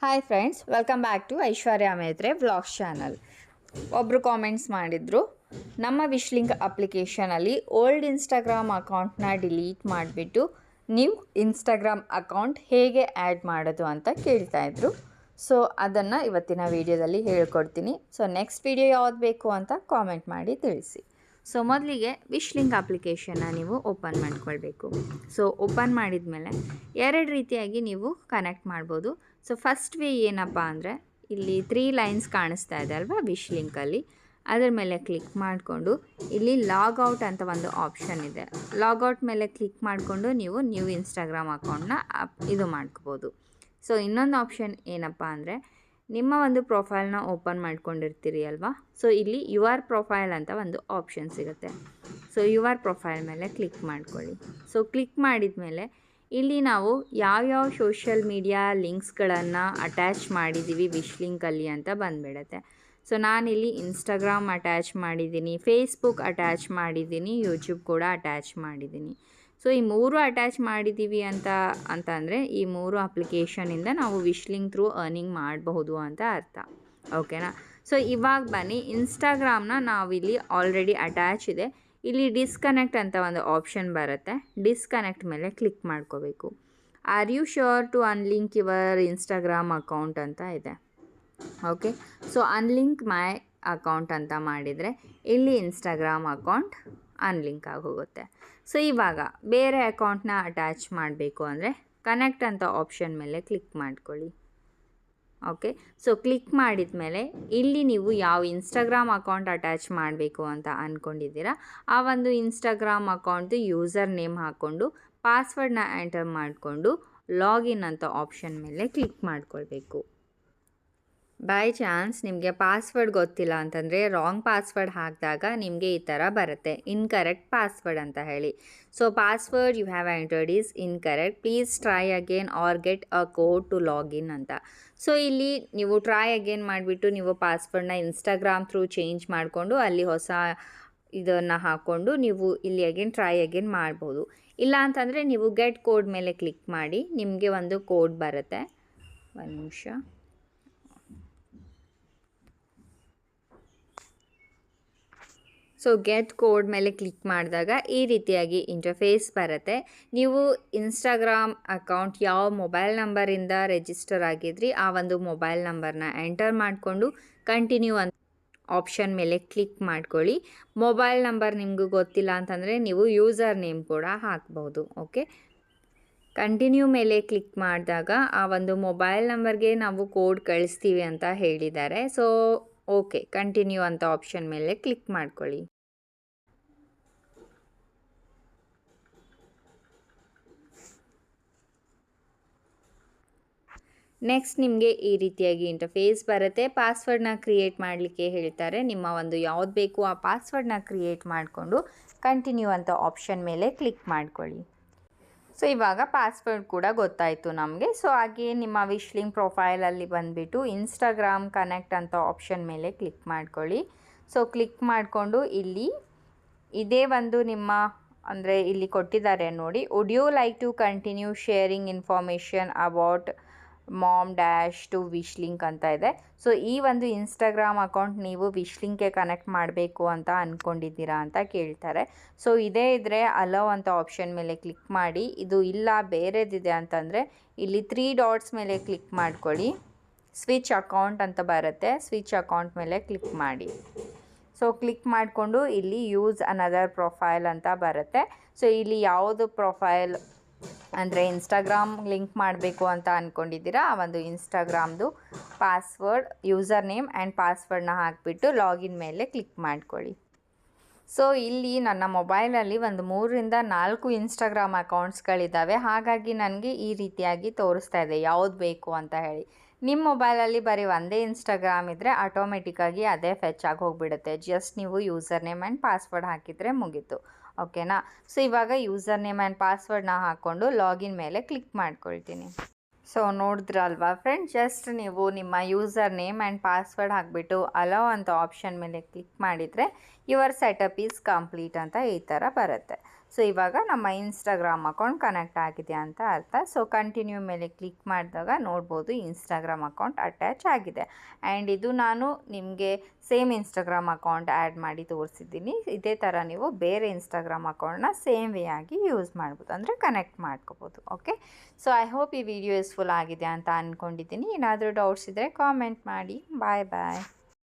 Hi friends, welcome back to Aishwarya Maitre vlogs channel. ಒಬ್ಬರು comments ಮಾಡಿದರು, ನಮ್ಮ ವಿಶ್ಲಿಂಕ್ ಅಪ್ಲಿಕೇಶನಲ್ಲಿ ಓಲ್ಡ್ ಇನ್ಸ್ಟಾಗ್ರಾಮ್ ಅಕೌಂಟ್ನ ಡಿಲೀಟ್ ಮಾಡಿಬಿಟ್ಟು ನ್ಯೂ ಇನ್ಸ್ಟಾಗ್ರಾಮ್ ಅಕೌಂಟ್ ಹೇಗೆ ಆ್ಯಡ್ ಮಾಡೋದು ಅಂತ ಕೇಳ್ತಾಯಿದ್ರು. ಸೊ ಅದನ್ನು ಇವತ್ತಿನ ವೀಡಿಯೋದಲ್ಲಿ ಹೇಳ್ಕೊಡ್ತೀನಿ. ಸೊ ನೆಕ್ಸ್ಟ್ ವೀಡಿಯೋ ಯಾವ್ದು ಬೇಕು ಅಂತ ಕಾಮೆಂಟ್ ಮಾಡಿ ತಿಳಿಸಿ. ಸೊ ಮೊದಲಿಗೆ ವಿಶ್ಲಿಂಕ್ ಅಪ್ಲಿಕೇಶನ್ನ ನೀವು ಓಪನ್ ಮಾಡ್ಕೊಳ್ಬೇಕು. ಸೊ ಓಪನ್ ಮಾಡಿದ ಮೇಲೆ ಎರಡು ರೀತಿಯಾಗಿ ನೀವು ಕನೆಕ್ಟ್ ಮಾಡ್ಬೋದು. ಸೊ ಫಸ್ಟ್ ವೇ ಏನಪ್ಪ ಅಂದರೆ, ಇಲ್ಲಿ 3 ಲೈನ್ಸ್ ಕಾಣಿಸ್ತಾ ಇದೆ ಅಲ್ವಾ ವಿಶ್ಲಿಂಕಲ್ಲಿ, ಅದರ ಮೇಲೆ ಕ್ಲಿಕ್ ಮಾಡಿಕೊಂಡು ಇಲ್ಲಿ ಲಾಗೌಟ್ ಅಂತ ಒಂದು ಆಪ್ಷನ್ ಇದೆ. ಲಾಗೌಟ್ ಮೇಲೆ ಕ್ಲಿಕ್ ಮಾಡಿಕೊಂಡು ನೀವು ನ್ಯೂ ಇನ್ಸ್ಟಾಗ್ರಾಮ್ ಅಕೌಂಟ್ನ ಇದು ಮಾಡ್ಕೋಬೋದು. ಸೊ ಇನ್ನೊಂದು ಆಪ್ಷನ್ ಏನಪ್ಪ ಅಂದರೆ, ನಿಮ್ಮ ಒಂದು ಪ್ರೊಫೈಲ್ನ ಓಪನ್ ಮಾಡ್ಕೊಂಡಿರ್ತೀರಿ ಅಲ್ವಾ, ಸೊ ಇಲ್ಲಿ ಯು ಆರ್ ಪ್ರೊಫೈಲ್ ಅಂತ ಒಂದು ಆಪ್ಷನ್ ಸಿಗುತ್ತೆ. ಸೊ ಯು ಆರ್ ಪ್ರೊಫೈಲ್ ಮೇಲೆ ಕ್ಲಿಕ್ ಮಾಡ್ಕೊಳ್ಳಿ. ಸೊ ಕ್ಲಿಕ್ ಮಾಡಿದ ಮೇಲೆ ಇಲ್ಲಿ ನಾವು ಯಾವ್ಯಾವ ಸೋಷಿಯಲ್ ಮೀಡಿಯಾ ಲಿಂಕ್ಸ್ಗಳನ್ನು ಅಟ್ಯಾಚ್ ಮಾಡಿದ್ದೀವಿ ವಿಶ್ಲಿಂಕಲ್ಲಿ ಅಂತ ಬಂದುಬಿಡುತ್ತೆ. ಸೊ ನಾನಿಲ್ಲಿ ಇನ್ಸ್ಟಾಗ್ರಾಮ್ ಅಟ್ಯಾಚ್ ಮಾಡಿದ್ದೀನಿ, ಫೇಸ್ಬುಕ್ ಅಟ್ಯಾಚ್ ಮಾಡಿದ್ದೀನಿ, ಯೂಟ್ಯೂಬ್ ಕೂಡ ಅಟ್ಯಾಚ್ ಮಾಡಿದ್ದೀನಿ. ಸೊ ಈ 3 ಅಟ್ಯಾಚ್ ಮಾಡಿದ್ದೀವಿ ಅಂತಂದರೆ ಈ 3 ಅಪ್ಲಿಕೇಶನಿಂದ ನಾವು ವಿಶ್ಲಿಂಕ್ ಥ್ರೂ ಅರ್ನಿಂಗ್ ಮಾಡಬಹುದು ಅಂತ ಅರ್ಥ. ಓಕೆನಾ? ಸೊ ಇವಾಗ ಬನ್ನಿ, ಇನ್ಸ್ಟಾಗ್ರಾಮ್ನ ನಾವಿಲ್ಲಿ ಆಲ್ರೆಡಿ ಅಟ್ಯಾಚ್ ಇದೆ. ಇಲ್ಲಿ ಡಿಸ್ಕನೆಕ್ಟ್ ಅಂತ ಒಂದು ಆಪ್ಷನ್ ಬರುತ್ತೆ. ಡಿಸ್ಕನೆಕ್ಟ್ ಮೇಲೆ ಕ್ಲಿಕ್ ಮಾಡ್ಕೋಬೇಕು. Are you sure to unlink your Instagram account ಅಂತ ಇದೆ. Okay, so unlink my account ಅಂತ ಮಾಡಿದರೆ ಇಲ್ಲಿ ಇನ್ಸ್ಟಾಗ್ರಾಮ್ ಅಕೌಂಟ್ ಅನ್ಲಿಂಕ್ ಆಗೋಗುತ್ತೆ. ಸೊ ಇವಾಗ ಬೇರೆ ಅಕೌಂಟ್ನ ಅಟ್ಯಾಚ್ ಮಾಡಬೇಕು ಅಂದರೆ ಕನೆಕ್ಟ್ ಅಂತ ಆಪ್ಷನ್ ಮೇಲೆ ಕ್ಲಿಕ್ ಮಾಡ್ಕೊಳ್ಳಿ. ಓಕೆ, ಸೊ ಕ್ಲಿಕ್ ಮಾಡಿದ ಮೇಲೆ ಇಲ್ಲಿ ನೀವು ಯಾವ ಇನ್ಸ್ಟಾಗ್ರಾಮ್ ಅಕೌಂಟ್ ಅಟ್ಯಾಚ್ ಮಾಡಬೇಕು ಅಂತ ಅಂದ್ಕೊಂಡಿದ್ದೀರಾ ಆ ಒಂದು ಇನ್ಸ್ಟಾಗ್ರಾಮ್ ಅಕೌಂಟ್ದು ಯೂಸರ್ ನೇಮ್ ಹಾಕ್ಕೊಂಡು ಪಾಸ್ವರ್ಡ್ನ ಎಂಟರ್ ಮಾಡಿಕೊಂಡು ಲಾಗಿನ್ ಅಂತ ಆಪ್ಷನ್ ಮೇಲೆ ಕ್ಲಿಕ್ ಮಾಡ್ಕೊಳ್ಬೇಕು. ಬೈ ಚಾನ್ಸ್ ನಿಮಗೆ ಪಾಸ್ವರ್ಡ್ ಗೊತ್ತಿಲ್ಲ ಅಂತಂದರೆ ರಾಂಗ್ ಪಾಸ್ವರ್ಡ್ ಹಾಕಿದಾಗ ನಿಮಗೆ ಈ ಥರ ಬರುತ್ತೆ, ಇನ್ಕರೆಕ್ಟ್ ಪಾಸ್ವರ್ಡ್ ಅಂತ ಹೇಳಿ. So password you have entered is incorrect, please try again or get a code to login ಅಂತ. ಸೊ ಇಲ್ಲಿ ನೀವು ಟ್ರೈ ಅಗೇನ್ ಮಾಡಿಬಿಟ್ಟು ನೀವು ಪಾಸ್ವರ್ಡ್ನ ಇನ್ಸ್ಟಾಗ್ರಾಮ್ ಥ್ರೂ ಚೇಂಜ್ ಮಾಡಿಕೊಂಡು ಅಲ್ಲಿ ಹೊಸ ಇದನ್ನು ಹಾಕ್ಕೊಂಡು ನೀವು ಇಲ್ಲಿ ಅಗೇನ್ ಟ್ರೈ ಅಗೇನ್ ಮಾಡ್ಬೋದು. ಇಲ್ಲ ಅಂತಂದರೆ ನೀವು ಗೆಟ್ ಕೋಡ್ ಮೇಲೆ ಕ್ಲಿಕ್ ಮಾಡಿ, ನಿಮಗೆ ಒಂದು ಕೋಡ್ ಬರುತ್ತೆ. ಒಂದು ನಿಮಿಷ. ಸೊ ಗೆಟ್ ಕೋಡ್ ಮೇಲೆ ಕ್ಲಿಕ್ ಮಾಡಿದಾಗ ಈ ರೀತಿಯಾಗಿ ಇಂಟರ್ಫೇಸ್ ಬರುತ್ತೆ. ನೀವು ಇನ್ಸ್ಟಾಗ್ರಾಮ್ ಅಕೌಂಟ್ ಯಾವ ಮೊಬೈಲ್ ನಂಬರಿಂದ ರಿಜಿಸ್ಟರ್ ಆಗಿದ್ರಿ ಆ ಒಂದು ಮೊಬೈಲ್ ನಂಬರ್ನ ಎಂಟರ್ ಮಾಡಿಕೊಂಡು ಕಂಟಿನ್ಯೂ ಅಂತ ಆಪ್ಷನ್ ಮೇಲೆ ಕ್ಲಿಕ್ ಮಾಡ್ಕೊಳ್ಳಿ. ಮೊಬೈಲ್ ನಂಬರ್ ನಿಮಗೂ ಗೊತ್ತಿಲ್ಲ ಅಂತಂದರೆ ನೀವು ಯೂಸರ್ ನೇಮ್ ಕೂಡ ಹಾಕ್ಬೋದು. ಓಕೆ, ಕಂಟಿನ್ಯೂ ಮೇಲೆ ಕ್ಲಿಕ್ ಮಾಡಿದಾಗ ಆ ಒಂದು ಮೊಬೈಲ್ ನಂಬರ್ಗೆ ನಾವು ಕೋಡ್ ಕಳಿಸ್ತೀವಿ ಅಂತ ಹೇಳಿದ್ದಾರೆ. ಸೊ ಓಕೆ, ಕಂಟಿನ್ಯೂ ಅಂತ ಆಪ್ಷನ್ ಮೇಲೆ ಕ್ಲಿಕ್ ಮಾಡ್ಕೊಳ್ಳಿ. ನೆಕ್ಸ್ಟ್ ನಿಮಗೆ ಈ ರೀತಿಯಾಗಿ ಇಂಟರ್ಫೇಸ್ ಬರುತ್ತೆ. ಪಾಸ್ವರ್ಡ್ನ ಕ್ರಿಯೇಟ್ ಮಾಡಲಿಕ್ಕೆ ಹೇಳ್ತಾರೆ. ನಿಮ್ಮ ಒಂದು ಯಾವ್ದು ಬೇಕು ಆ ಪಾಸ್ವರ್ಡ್ನ ಕ್ರಿಯೇಟ್ ಮಾಡಿಕೊಂಡು ಕಂಟಿನ್ಯೂ ಅಂತ ಆಪ್ಷನ್ ಮೇಲೆ ಕ್ಲಿಕ್ ಮಾಡ್ಕೊಳ್ಳಿ. ಸೊ ಇವಾಗ ಪಾಸ್ವರ್ಡ್ ಕೂಡ ಗೊತ್ತಾಯಿತು ನಮಗೆ. ಸೊ ಹಾಗೆ ನಿಮ್ಮ ವಿಶ್ಲಿಂಕ್ ಪ್ರೊಫೈಲಲ್ಲಿ ಬಂದುಬಿಟ್ಟು ಇನ್ಸ್ಟಾಗ್ರಾಮ್ ಕನೆಕ್ಟ್ ಅಂತ ಆಪ್ಷನ್ ಮೇಲೆ ಕ್ಲಿಕ್ ಮಾಡ್ಕೊಳ್ಳಿ. ಸೊ ಕ್ಲಿಕ್ ಮಾಡಿಕೊಂಡು ಇಲ್ಲಿ ಇದೇ ಒಂದು ನಿಮ್ಮ ಅಂದರೆ ಇಲ್ಲಿ ಕೊಟ್ಟಿದ್ದಾರೆ ನೋಡಿ, would you like to continue sharing information about mom dash to Wishlink ಅಂತ ಇದೆ. ಸೊ ಈ ಒಂದು ಇನ್ಸ್ಟಾಗ್ರಾಮ್ ಅಕೌಂಟ್ ನೀವು ವಿಶ್ಲಿಂಕ್ಗೆ ಕನೆಕ್ಟ್ ಮಾಡಬೇಕು ಅಂತ ಅಂದ್ಕೊಂಡಿದ್ದೀರಾ ಅಂತ ಕೇಳ್ತಾರೆ. ಸೊ ಇದೇ ಇದ್ದರೆ ಅಲೋ ಅಂತ ಆಪ್ಷನ್ ಮೇಲೆ ಕ್ಲಿಕ್ ಮಾಡಿ. ಇದು ಇಲ್ಲ ಬೇರೆದಿದೆ ಅಂತಂದರೆ ಇಲ್ಲಿ 3 ಡಾಟ್ಸ್ ಮೇಲೆ ಕ್ಲಿಕ್ ಮಾಡ್ಕೊಳ್ಳಿ. ಸ್ವಿಚ್ ಅಕೌಂಟ್ ಅಂತ ಬರುತ್ತೆ, ಸ್ವಿಚ್ ಅಕೌಂಟ್ ಮೇಲೆ ಕ್ಲಿಕ್ ಮಾಡಿ. ಸೊ ಕ್ಲಿಕ್ ಮಾಡಿಕೊಂಡು ಇಲ್ಲಿ ಯೂಸ್ ಅನದರ್ ಪ್ರೊಫೈಲ್ ಅಂತ ಬರುತ್ತೆ. ಸೊ ಇಲ್ಲಿ ಯಾವುದು ಪ್ರೊಫೈಲ್ ಅಂದರೆ ಇನ್ಸ್ಟಾಗ್ರಾಮ್ ಲಿಂಕ್ ಮಾಡಬೇಕು ಅಂತ ಅಂದ್ಕೊಂಡಿದ್ದೀರಾ ಆ ಒಂದು ಇನ್ಸ್ಟಾಗ್ರಾಮ್ದು ಪಾಸ್ವರ್ಡ್, ಯೂಸರ್ ನೇಮ್ ಆ್ಯಂಡ್ ಪಾಸ್ವರ್ಡ್ನ ಹಾಕಿಬಿಟ್ಟು ಲಾಗಿನ್ ಮೇಲೆ ಕ್ಲಿಕ್ ಮಾಡ್ಕೊಳ್ಳಿ. ಸೊ ಇಲ್ಲಿ ನನ್ನ ಮೊಬೈಲಲ್ಲಿ ಒಂದು 3-4 ಇನ್ಸ್ಟಾಗ್ರಾಮ್ ಅಕೌಂಟ್ಸ್ಗಳಿದ್ದಾವೆ. ಹಾಗಾಗಿ ನನಗೆ ಈ ರೀತಿಯಾಗಿ ತೋರಿಸ್ತಾ ಇದೆ ಯಾವುದು ಬೇಕು ಅಂತ ಹೇಳಿ. ನಿಮ್ಮ ಮೊಬೈಲಲ್ಲಿ ಬರೀ ಒಂದೇ ಇನ್ಸ್ಟಾಗ್ರಾಮ್ ಇದ್ದರೆ ಆಟೋಮೆಟಿಕ್ಕಾಗಿ ಅದೇ ಫೆಚ್ ಆಗಿ ಹೋಗಿಬಿಡುತ್ತೆ. ಜಸ್ಟ್ ನೀವು ಯೂಸರ್ ನೇಮ್ ಆ್ಯಂಡ್ ಪಾಸ್ವರ್ಡ್ ಹಾಕಿದರೆ ಮುಗೀತು. ಓಕೆನಾ? ಸೊ ಇವಾಗ ಯೂಸರ್ ನೇಮ್ ಆ್ಯಂಡ್ ಪಾಸ್ವರ್ಡ್ನ ಹಾಕ್ಕೊಂಡು ಲಾಗಿನ್ ಮೇಲೆ ಕ್ಲಿಕ್ ಮಾಡ್ಕೊಳ್ತೀನಿ. ಸೊ ನೋಡಿದ್ರಲ್ವಾ ಫ್ರೆಂಡ್ಸ್, ಜಸ್ಟ್ ನೀವು ನಿಮ್ಮ ಯೂಸರ್ ನೇಮ್ ಆ್ಯಂಡ್ ಪಾಸ್ವರ್ಡ್ ಹಾಕಿಬಿಟ್ಟು ಅಲೋ ಅಂತ ಆಪ್ಷನ್ ಮೇಲೆ ಕ್ಲಿಕ್ ಮಾಡಿದರೆ ಯುವರ್ ಸೆಟಪ್ ಈಸ್ ಕಂಪ್ಲೀಟ್ ಅಂತ ಈ ಥರ ಬರುತ್ತೆ. ಸೊ ಇವಾಗ ನಮ್ಮ ಇನ್ಸ್ಟಾಗ್ರಾಮ್ ಅಕೌಂಟ್ ಕನೆಕ್ಟ್ ಆಗಿದೆ ಅಂತ ಅರ್ಥ. ಸೊ ಕಂಟಿನ್ಯೂ ಮೇಲೆ ಕ್ಲಿಕ್ ಮಾಡಿದಾಗ ನೋಡ್ಬೋದು ಇನ್ಸ್ಟಾಗ್ರಾಮ್ ಅಕೌಂಟ್ ಅಟ್ಯಾಚ್ ಆಗಿದೆ. ಆ್ಯಂಡ್ ಇದು ನಾನು ನಿಮಗೆ ಸೇಮ್ ಇನ್ಸ್ಟಾಗ್ರಾಮ್ ಅಕೌಂಟ್ ಆ್ಯಡ್ ಮಾಡಿ ತೋರಿಸಿದ್ದೀನಿ. ಇದೇ ಥರ ನೀವು ಬೇರೆ ಇನ್ಸ್ಟಾಗ್ರಾಮ್ ಅಕೌಂಟ್ನ ಸೇಮ್ ವೇ ಆಗಿ ಯೂಸ್ ಮಾಡ್ಬೋದು, ಅಂದರೆ ಕನೆಕ್ಟ್ ಮಾಡ್ಕೋಬೋದು. ಓಕೆ, ಸೊ ಐ ಹೋಪ್ ಈ ವಿಡಿಯೋ ಯೂಸ್ಫುಲ್ ಆಗಿದೆ ಅಂತ ಅಂದ್ಕೊಂಡಿದ್ದೀನಿ. ಏನಾದರೂ ಡೌಟ್ಸ್ ಇದ್ದರೆ ಕಾಮೆಂಟ್ ಮಾಡಿ. ಬಾಯ್ ಬಾಯ್.